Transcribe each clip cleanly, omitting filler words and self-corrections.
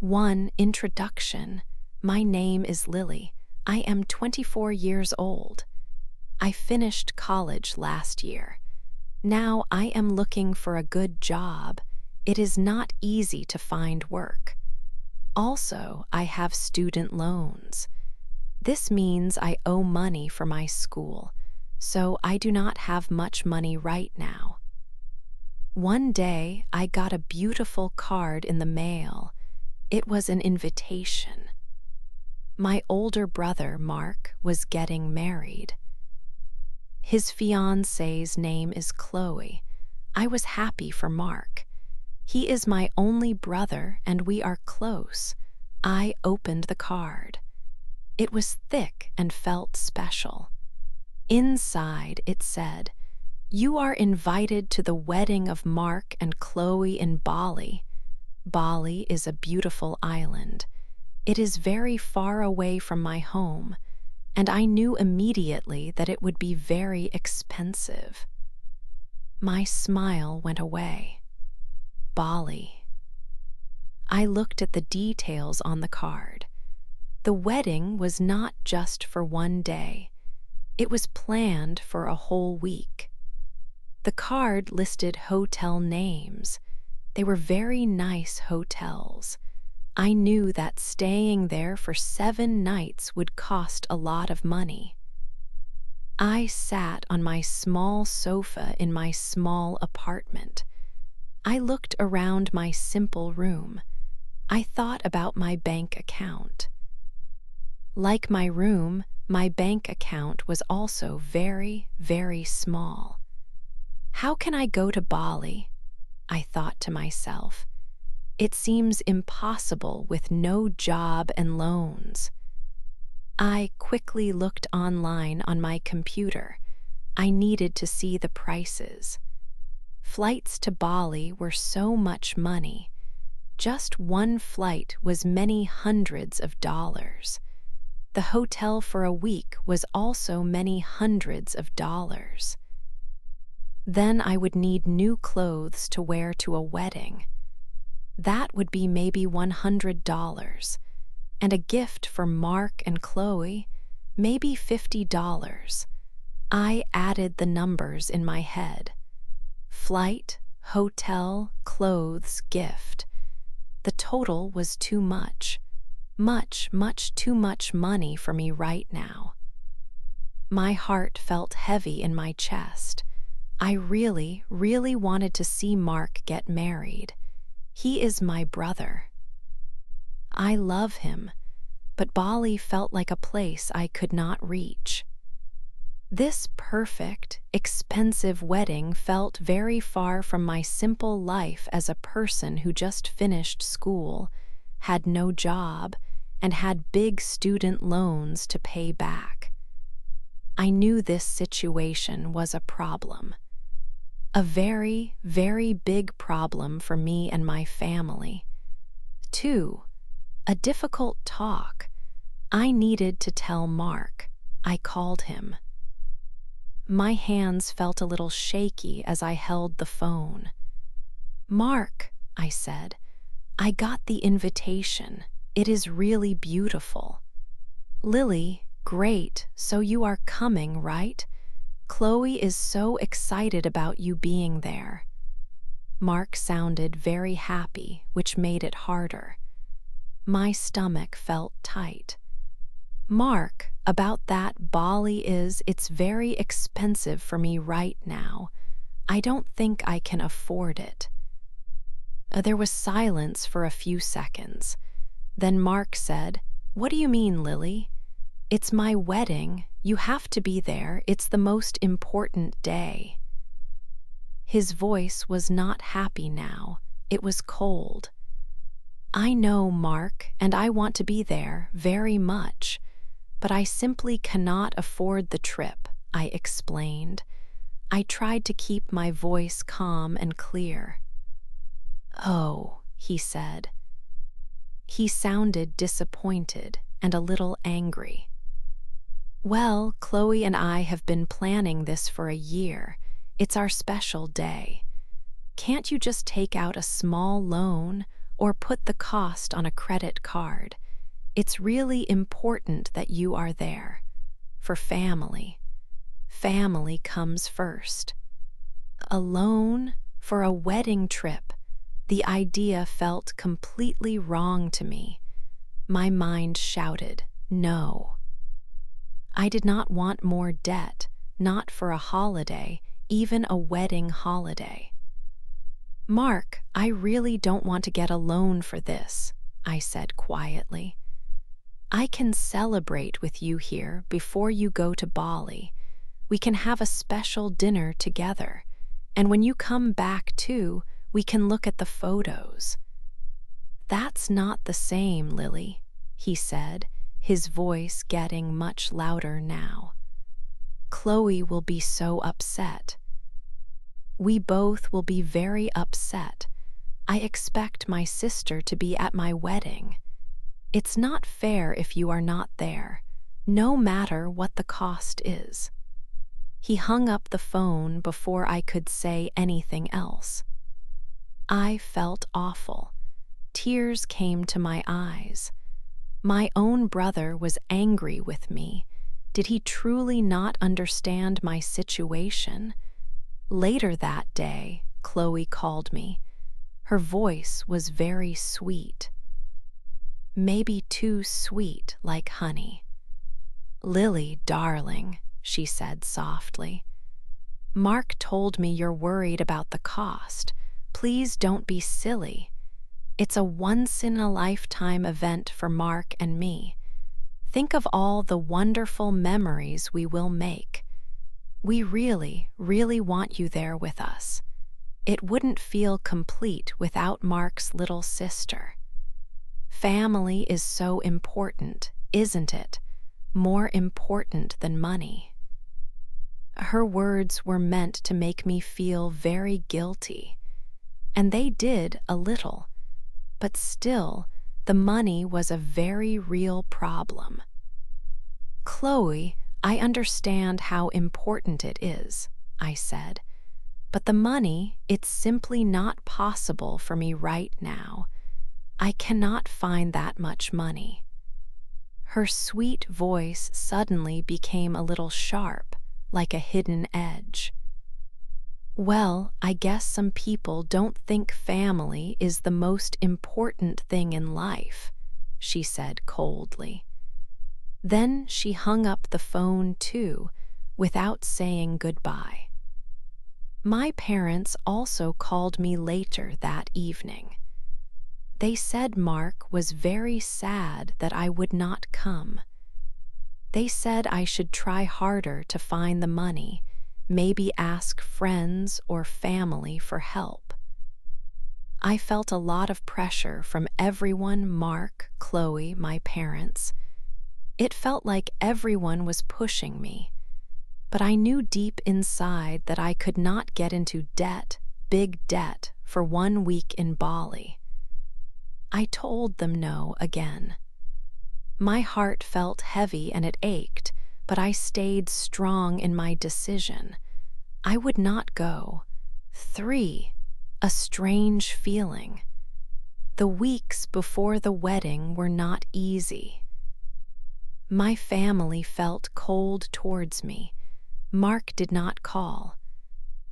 1. Introduction. My name is Lily. I am 24 years old. I finished college last year. Now I am looking for a good job. It is not easy to find work. Also, I have student loans. This means I owe money for my school, so I do not have much money right now. One day, I got a beautiful card in the mail. It was an invitation. My older brother, Mark, was getting married. His fiancée's name is Chloe. I was happy for Mark. He is my only brother and we are close. I opened the card. It was thick and felt special. Inside it said, "You are invited to the wedding of Mark and Chloe in Bali." Bali is a beautiful island. It is very far away from my home, and I knew immediately that it would be very expensive. My smile went away. Bali. I looked at the details on the card. The wedding was not just for one day. It was planned for a whole week. The card listed hotel names. They were very nice hotels. I knew that staying there for 7 nights would cost a lot of money. I sat on my small sofa in my small apartment. I looked around my simple room. I thought about my bank account. Like my room, my bank account was also very, very small. How can I go to Bali? I thought to myself. It seems impossible with no job and loans. I quickly looked online on my computer. I needed to see the prices. Flights to Bali were so much money. Just one flight was many hundreds of dollars. The hotel for a week was also many hundreds of dollars. Then I would need new clothes to wear to a wedding. That would be maybe $100, and a gift for Mark and Chloe, maybe $50. I added the numbers in my head. Flight, hotel, clothes, gift. The total was too much. Much too much money for me right now. My heart felt heavy in my chest. I really, really wanted to see Mark get married. He is my brother. I love him, but Bali felt like a place I could not reach. This perfect, expensive wedding felt very far from my simple life as a person who just finished school, had no job, and had big student loans to pay back. I knew this situation was a problem. A very, very big problem for me and my family. 2. A difficult talk. I needed to tell Mark. I called him. My hands felt a little shaky as I held the phone. "Mark," I said, "I got the invitation. It is really beautiful." "Lily, great, so you are coming, right? Chloe is so excited about you being there." Mark sounded very happy, which made it harder. My stomach felt tight. "Mark, about that Bali it's very expensive for me right now. I don't think I can afford it." There was silence for a few seconds. Then Mark said, "What do you mean, Lily? It's my wedding. You have to be there. It's the most important day." His voice was not happy now. It was cold. "I know, Mark, and I want to be there very much, but I simply cannot afford the trip," I explained. I tried to keep my voice calm and clear. "Oh," he said. He sounded disappointed and a little angry. "Well, Chloe and I have been planning this for a year. It's our special day. Can't you just take out a small loan or put the cost on a credit card. It's really important that you are there. For family. Family comes first. Alone for a wedding trip. The idea felt completely wrong to me. My mind shouted, no. I did not want more debt, not for a holiday, even a wedding holiday. Mark, I really don't want to get a loan for this, I said quietly. I can celebrate with you here before you go to Bali. We can have a special dinner together. And when you come back too, we can look at the photos. That's not the same, Lily, he said, his voice getting much louder now. Chloe will be so upset. We both will be very upset. I expect my sister to be at my wedding. It's not fair if you are not there, no matter what the cost is. He hung up the phone before I could say anything else. I felt awful. Tears came to my eyes. My own brother was angry with me. Did he truly not understand my situation? Later that day, Chloe called me. Her voice was very sweet. Maybe too sweet, like honey. Lily, darling, she said softly. Mark told me you're worried about the cost. Please don't be silly. It's a once-in-a-lifetime event for Mark and me. Think of all the wonderful memories we will make. We really, really want you there with us. It wouldn't feel complete without Mark's little sister. Family is so important, isn't it? More important than money. Her words were meant to make me feel very guilty. And they did a little. But still, the money was a very real problem. Chloe, I understand how important it is, I said. But the money, it's simply not possible for me right now. I cannot find that much money. Her sweet voice suddenly became a little sharp, like a hidden edge. Well, I guess some people don't think family is the most important thing in life, she said coldly. Then she hung up the phone too, without saying goodbye. My parents also called me later that evening. They said Mark was very sad that I would not come. They said I should try harder to find the money, maybe ask friends or family for help. I felt a lot of pressure from everyone, Mark, Chloe, my parents. It felt like everyone was pushing me, but I knew deep inside that I could not get into debt, big debt, for 1 week in Bali. I told them no again. My heart felt heavy and it ached, but I stayed strong in my decision. I would not go. 3. A strange feeling. The weeks before the wedding were not easy. My family felt cold towards me. Mark did not call.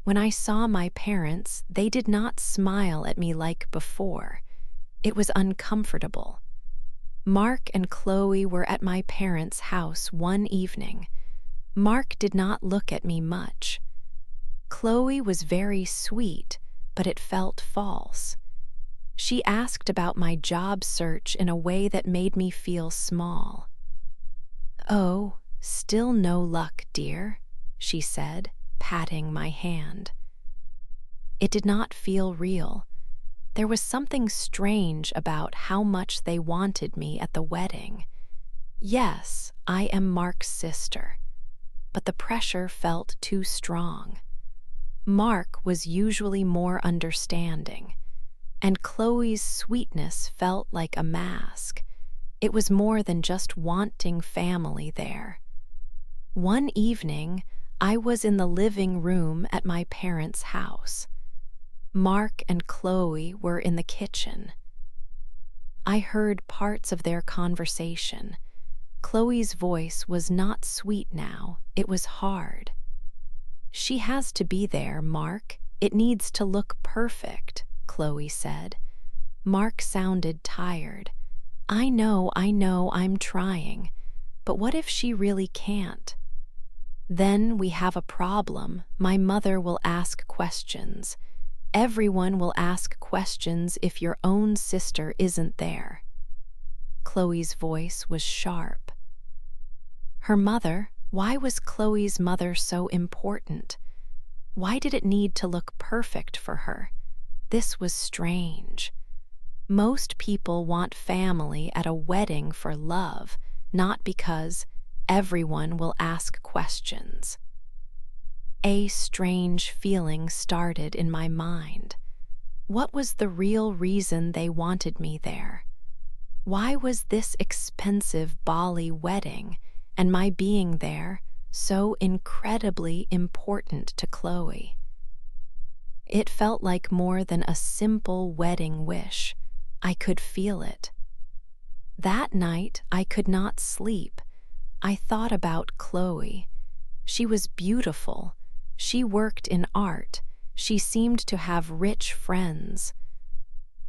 When I saw my parents, they did not smile at me like before. It was uncomfortable. Mark and Chloe were at my parents' house one evening. Mark did not look at me much. Chloe was very sweet, but it felt false. She asked about my job search in a way that made me feel small. "Oh, still no luck, dear," she said, patting my hand. It did not feel real. There was something strange about how much they wanted me at the wedding. Yes, I am Mark's sister, but the pressure felt too strong. Mark was usually more understanding, and Chloe's sweetness felt like a mask. It was more than just wanting family there. One evening, I was in the living room at my parents' house. Mark and Chloe were in the kitchen. I heard parts of their conversation. Chloe's voice was not sweet now, it was hard. "She has to be there, Mark. It needs to look perfect," Chloe said. Mark sounded tired. I know, I'm trying. But what if she really can't? Then we have a problem. My mother will ask questions. Everyone will ask questions if your own sister isn't there." Chloe's voice was sharp. Her mother? Why was Chloe's mother so important? Why did it need to look perfect for her? This was strange. Most people want family at a wedding for love, not because everyone will ask questions. A strange feeling started in my mind. What was the real reason they wanted me there? Why was this expensive Bali wedding and my being there so incredibly important to Chloe? It felt like more than a simple wedding wish. I could feel it. That night, I could not sleep. I thought about Chloe. She was beautiful. She worked in art. She seemed to have rich friends.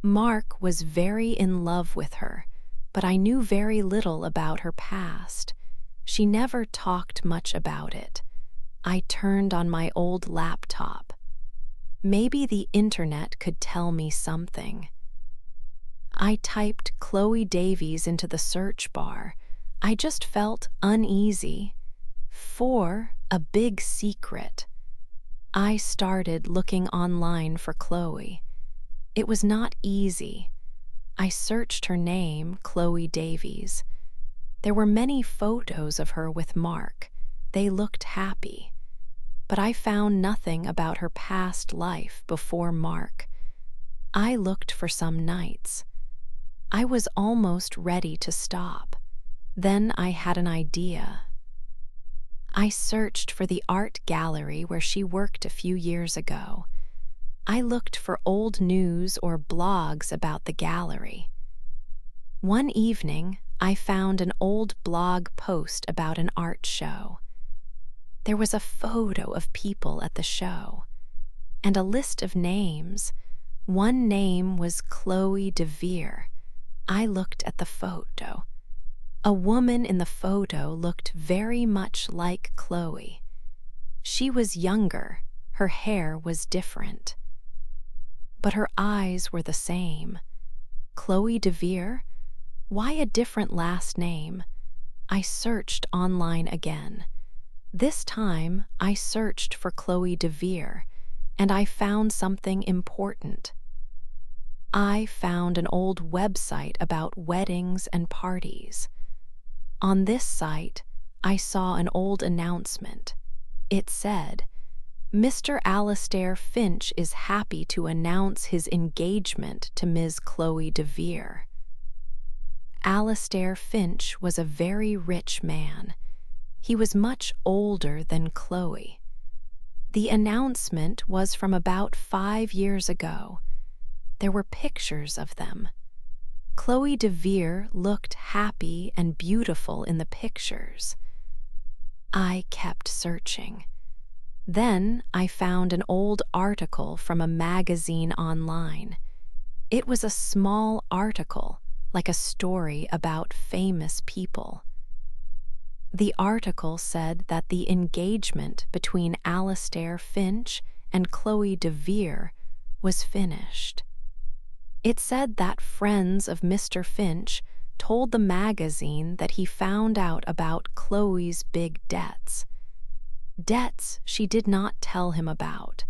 Mark was very in love with her, but I knew very little about her past. She never talked much about it. I turned on my old laptop. Maybe the internet could tell me something. I typed Chloe Davies into the search bar. I just felt uneasy. For a big secret. I started looking online for Chloe. It was not easy. I searched her name, Chloe Davies. There were many photos of her with Mark. They looked happy. But I found nothing about her past life before Mark. I looked for some nights. I was almost ready to stop. Then I had an idea. I searched for the art gallery where she worked a few years ago. I looked for old news or blogs about the gallery. One evening, I found an old blog post about an art show. There was a photo of people at the show, and a list of names. One name was Chloe DeVere. I looked at the photo. A woman in the photo looked very much like Chloe. She was younger, her hair was different. But her eyes were the same. Chloe DeVere? Why a different last name? I searched online again. This time, I searched for Chloe DeVere, and I found something important. I found an old website about weddings and parties. On this site, I saw an old announcement. It said, "Mr. Alastair Finch is happy to announce his engagement to Ms. Chloe DeVere." Alastair Finch was a very rich man. He was much older than Chloe. The announcement was from about 5 years ago. There were pictures of them. Chloe DeVere looked happy and beautiful in the pictures. I kept searching. Then I found an old article from a magazine online. It was a small article, like a story about famous people. The article said that the engagement between Alastair Finch and Chloe DeVere was finished. It said that friends of Mr. Finch told the magazine that he found out about Chloe's big debts. Debts she did not tell him about.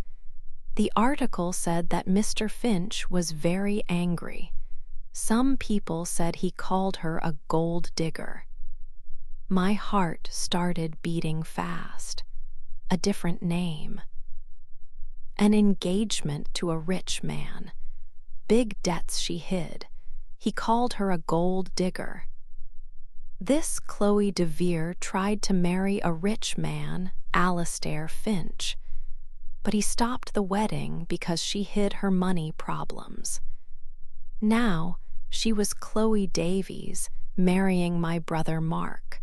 The article said that Mr. Finch was very angry. Some people said he called her a gold digger. My heart started beating fast. A different name. An engagement to a rich man. Big debts she hid. He called her a gold digger. This Chloe DeVere tried to marry a rich man, Alastair Finch, but he stopped the wedding because she hid her money problems. Now, She was Chloe Davies marrying my brother Mark.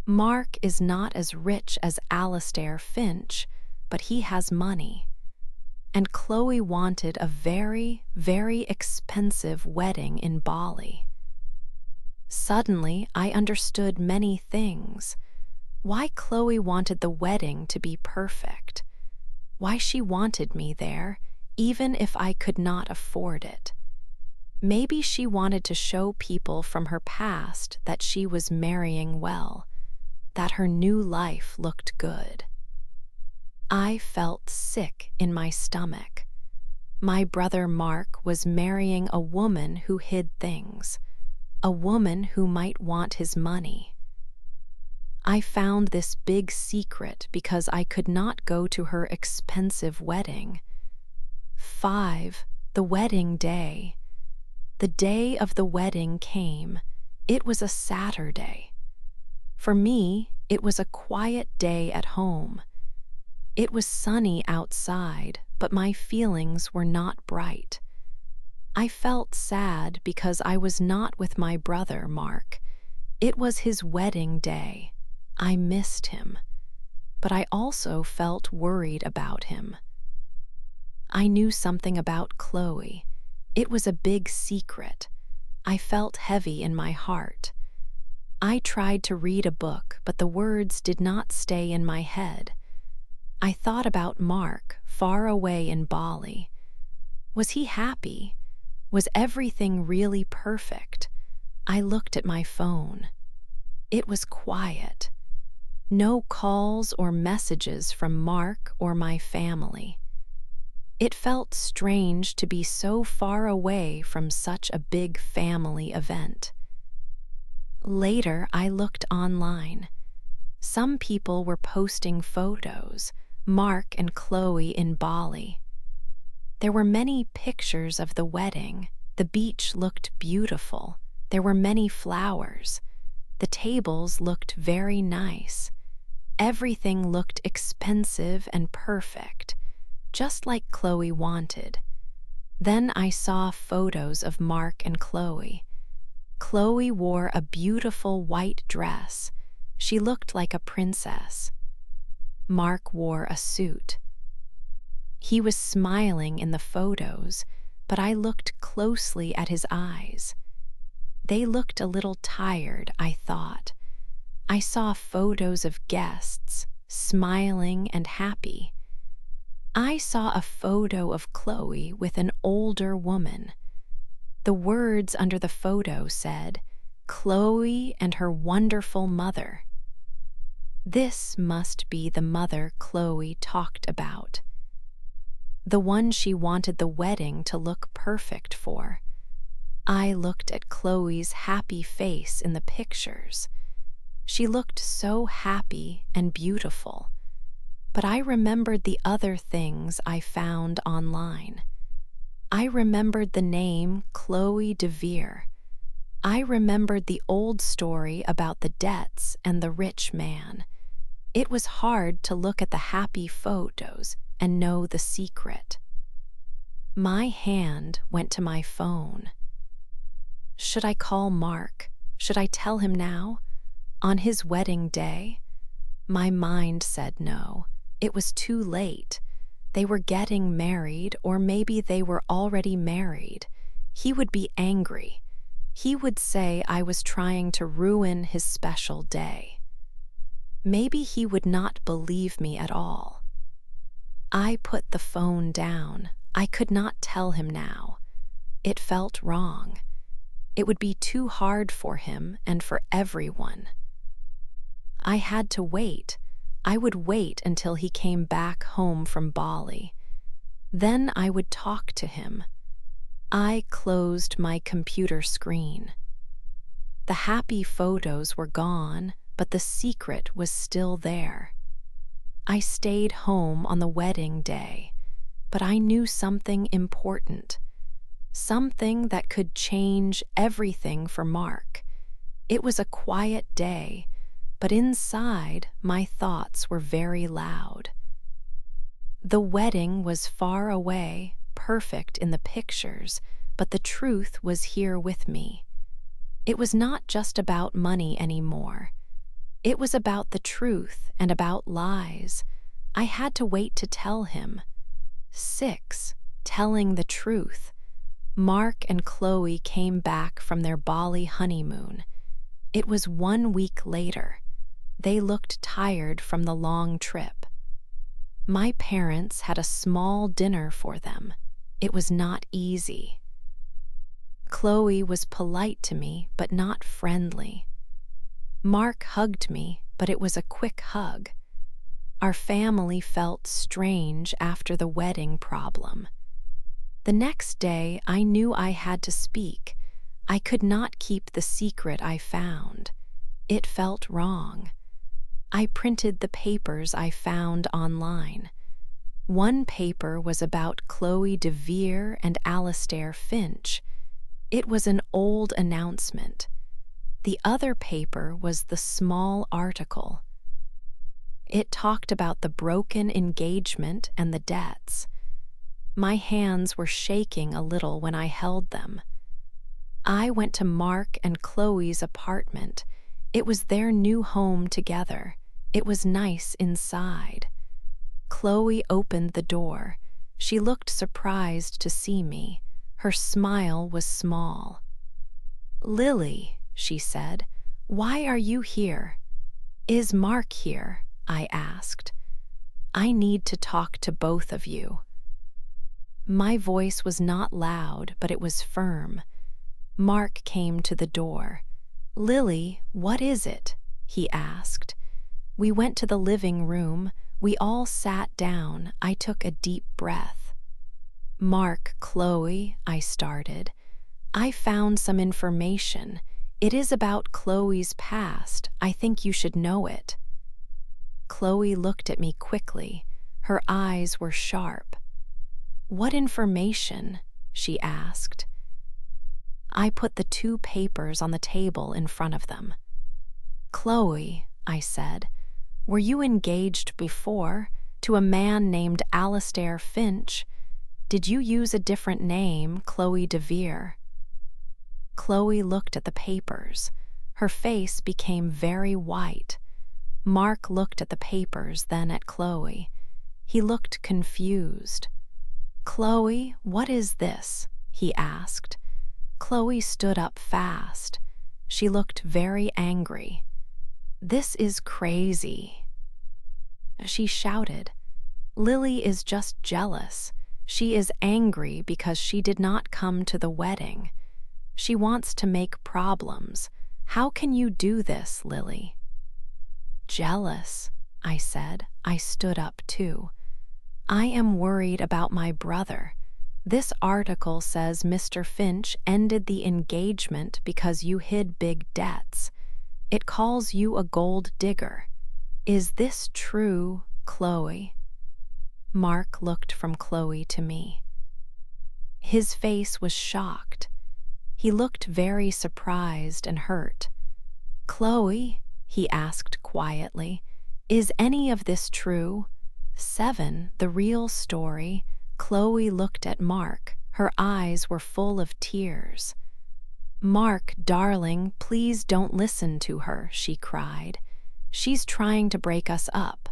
Mark is not as rich as Alastair Finch, but he has money. And Chloe wanted a very, very expensive wedding in Bali. Suddenly, I understood many things. Why Chloe wanted the wedding to be perfect. Why she wanted me there, even if I could not afford it. Maybe she wanted to show people from her past that she was marrying well, that her new life looked good. I felt sick in my stomach. My brother Mark was marrying a woman who hid things, a woman who might want his money. I found this big secret because I could not go to her expensive wedding. 5. The wedding day. The day of the wedding came. It was a Saturday. For me, it was a quiet day at home. It was sunny outside, but my feelings were not bright. I felt sad because I was not with my brother, Mark. It was his wedding day. I missed him, but I also felt worried about him. I knew something about Chloe. It was a big secret. I felt heavy in my heart. I tried to read a book, but the words did not stay in my head. I thought about Mark, far away in Bali. Was he happy? Was everything really perfect? I looked at my phone. It was quiet. No calls or messages from Mark or my family. It felt strange to be so far away from such a big family event. Later, I looked online. Some people were posting photos, Mark and Chloe in Bali. There were many pictures of the wedding. The beach looked beautiful. There were many flowers. The tables looked very nice. Everything looked expensive and perfect, just like Chloe wanted. Then I saw photos of Mark and Chloe. Chloe wore a beautiful white dress. She looked like a princess. Mark wore a suit. He was smiling in the photos, but I looked closely at his eyes. They looked a little tired, I thought. I saw photos of guests, smiling and happy. I saw a photo of Chloe with an older woman. The words under the photo said, "Chloe and her wonderful mother." This must be the mother Chloe talked about. The one she wanted the wedding to look perfect for. I looked at Chloe's happy face in the pictures. She looked so happy and beautiful. But I remembered the other things I found online. I remembered the name Chloe DeVere. I remembered the old story about the debts and the rich man. It was hard to look at the happy photos and know the secret. My hand went to my phone. Should I call Mark? Should I tell him now? On his wedding day? My mind said no. It was too late. They were getting married, or maybe they were already married. He would be angry. He would say I was trying to ruin his special day. Maybe he would not believe me at all. I put the phone down. I could not tell him now. It felt wrong. It would be too hard for him and for everyone. I had to wait. I would wait until he came back home from Bali. Then I would talk to him. I closed my computer screen. The happy photos were gone, but the secret was still there. I stayed home on the wedding day, but I knew something important, something that could change everything for Mark. It was a quiet day, but inside my thoughts were very loud. The wedding was far away, perfect in the pictures, but the truth was here with me. It was not just about money anymore. It was about the truth and about lies. I had to wait to tell him. 6. Telling the truth. Mark and Chloe came back from their Bali honeymoon. It was 1 week later. They looked tired from the long trip. My parents had a small dinner for them. It was not easy. Chloe was polite to me, but not friendly. Mark hugged me, but it was a quick hug. Our family felt strange after the wedding problem. The next day, I knew I had to speak. I could not keep the secret I found. It felt wrong. I printed the papers I found online. One paper was about Chloe DeVere and Alastair Finch. It was an old announcement. The other paper was the small article. It talked about the broken engagement and the debts. My hands were shaking a little when I held them. I went to Mark and Chloe's apartment. It was their new home together. It was nice inside. Chloe opened the door. She looked surprised to see me. Her smile was small. "Lily," she said, "why are you here?" "Is Mark here?" I asked. "I need to talk to both of you." My voice was not loud, but it was firm. Mark came to the door. "Lily, what is it?" he asked. We went to the living room. We all sat down. I took a deep breath. "Mark, Chloe," I started. "I found some information. It is about Chloe's past. I think you should know it." Chloe looked at me quickly. Her eyes were sharp. "What information?" she asked. I put the 2 papers on the table in front of them. "Chloe," I said, "were you engaged before to a man named Alastair Finch? Did you use a different name, Chloe DeVere?" Chloe looked at the papers. Her face became very white. Mark looked at the papers, then at Chloe. He looked confused. "Chloe, what is this?" he asked. Chloe stood up fast. She looked very angry. "This is crazy." She shouted. "Lily is just jealous. She is angry because she did not come to the wedding. She wants to make problems. How can you do this, Lily?" "Jealous," I said. I stood up too. "I am worried about my brother. This article says Mr. Finch ended the engagement because you hid big debts. It calls you a gold digger. Is this true, Chloe?" Mark looked from Chloe to me. His face was shocked. He looked very surprised and hurt. "Chloe," he asked quietly, "is any of this true?" 7. The real story. Chloe looked at Mark. Her eyes were full of tears. "Mark, darling, please don't listen to her," she cried. "She's trying to break us up."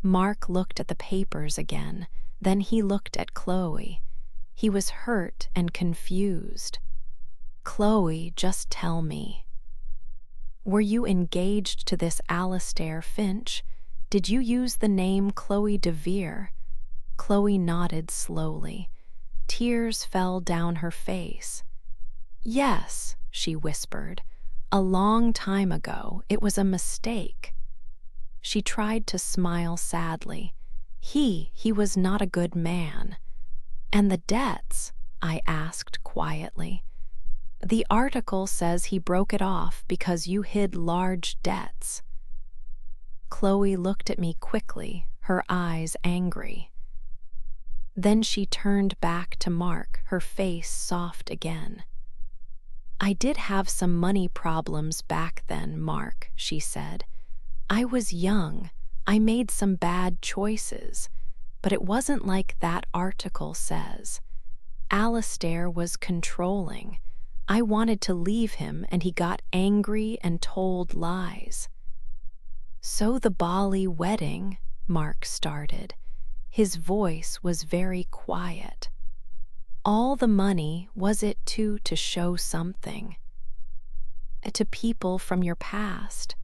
Mark looked at the papers again. Then he looked at Chloe. He was hurt and confused. "Chloe, just tell me. Were you engaged to this Alastair Finch? Did you use the name Chloe DeVere?" Chloe nodded slowly. Tears fell down her face. "Yes," she whispered. "A long time ago. It was a mistake." She tried to smile sadly. He was not a good man." "And the debts?" I asked quietly. "The article says he broke it off because you hid large debts." Chloe looked at me quickly, her eyes angry. Then she turned back to Mark, her face soft again. "I did have some money problems back then, Mark," she said. "I was young. I made some bad choices. But it wasn't like that article says. Alistair was controlling. I wanted to leave him, and he got angry and told lies. So the Bali wedding, Mark started. His voice was very quiet. All the money, was it to show something? To people from your past?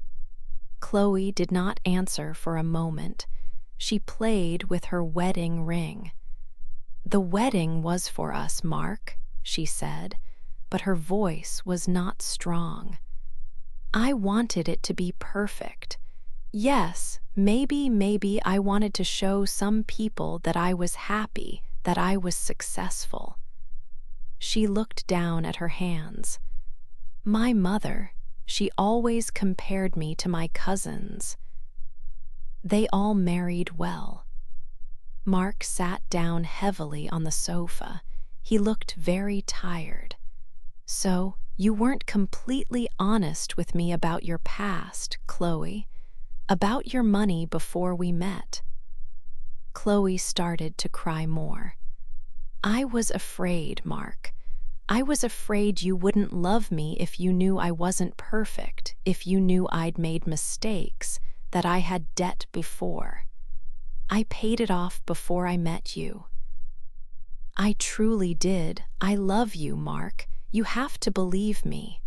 Chloe did not answer for a moment. She played with her wedding ring. The wedding was for us, Mark, she said, but her voice was not strong. I wanted it to be perfect. Yes, maybe I wanted to show some people that I was happy, that I was successful. She looked down at her hands. My mother, she always compared me to my cousins. They all married well. Mark sat down heavily on the sofa. He looked very tired. So, you weren't completely honest with me about your past, Chloe, about your money before we met. Chloe started to cry more. I was afraid, Mark. I was afraid you wouldn't love me if you knew I wasn't perfect, if you knew I'd made mistakes, that I had debt before. I paid it off before I met you. I truly did. I love you, Mark. You have to believe me.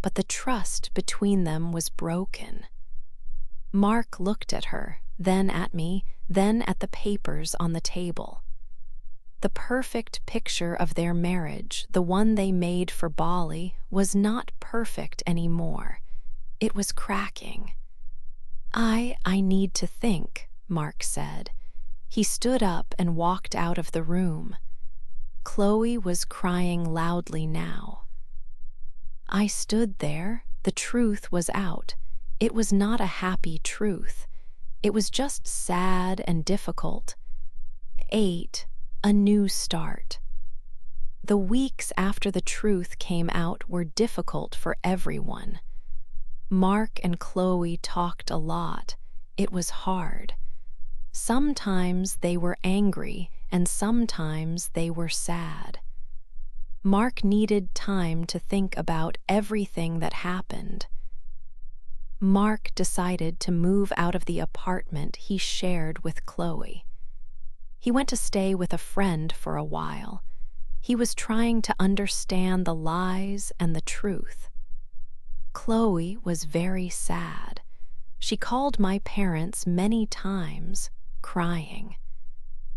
But the trust between them was broken. Mark looked at her, then at me, then at the papers on the table. The perfect picture of their marriage, the one they made for Bali, was not perfect anymore. It was cracking. I need to think, Mark said. He stood up and walked out of the room. Chloe was crying loudly now. I stood there. The truth was out. It was not a happy truth. It was just sad and difficult. 8. A new start. The weeks after the truth came out were difficult for everyone. Mark and Chloe talked a lot. It was hard. Sometimes they were angry, and sometimes they were sad. Mark needed time to think about everything that happened. Mark decided to move out of the apartment he shared with Chloe. He went to stay with a friend for a while. He was trying to understand the lies and the truth. Chloe was very sad. She called my parents many times, crying.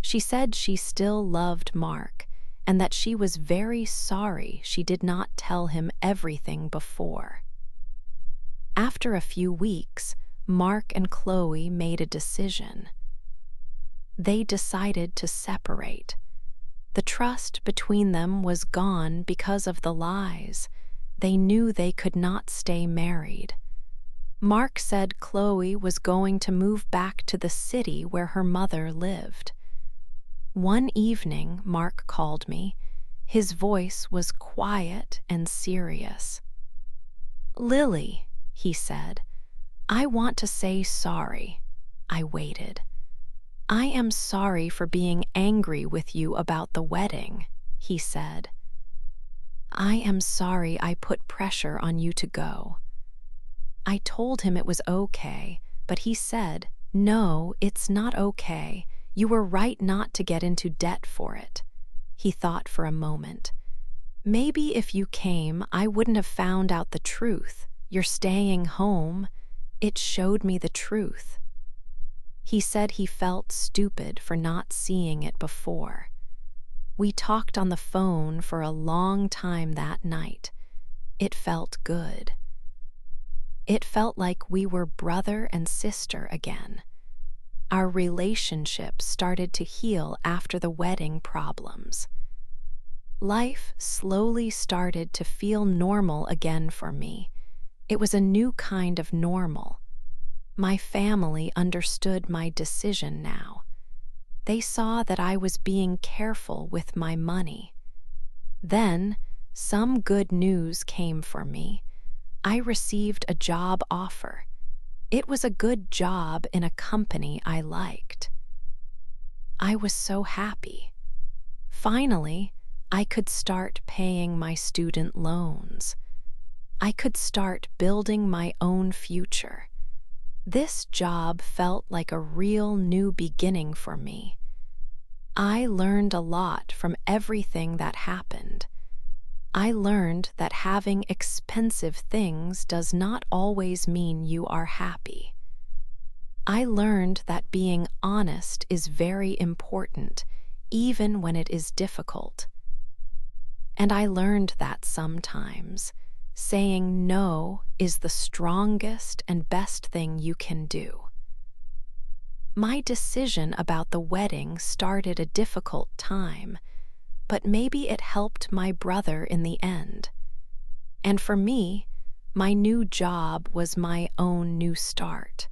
She said she still loved Mark and that she was very sorry she did not tell him everything before. After a few weeks, Mark and Chloe made a decision. They decided to separate. The trust between them was gone because of the lies. They knew they could not stay married. Mark said Chloe was going to move back to the city where her mother lived. One evening, Mark called me. His voice was quiet and serious. "Lily," he said, "I want to say sorry." I waited. "I am sorry for being angry with you about the wedding," he said. "I am sorry I put pressure on you to go." I told him it was okay, but he said, "No, it's not okay. You were right not to get into debt for it." He thought for a moment. "Maybe if you came, I wouldn't have found out the truth. You're staying home. It showed me the truth." He said he felt stupid for not seeing it before. We talked on the phone for a long time that night. It felt good. It felt like we were brother and sister again. Our relationship started to heal after the wedding problems. Life slowly started to feel normal again for me. It was a new kind of normal. My family understood my decision now. They saw that I was being careful with my money. Then, some good news came for me. I received a job offer. It was a good job in a company I liked. I was so happy. Finally, I could start paying my student loans. I could start building my own future. This job felt like a real new beginning for me. I learned a lot from everything that happened. I learned that having expensive things does not always mean you are happy. I learned that being honest is very important, even when it is difficult. And I learned that sometimes saying no is the strongest and best thing you can do. My decision about the wedding started a difficult time, but maybe it helped my brother in the end. And for me, my new job was my own new start.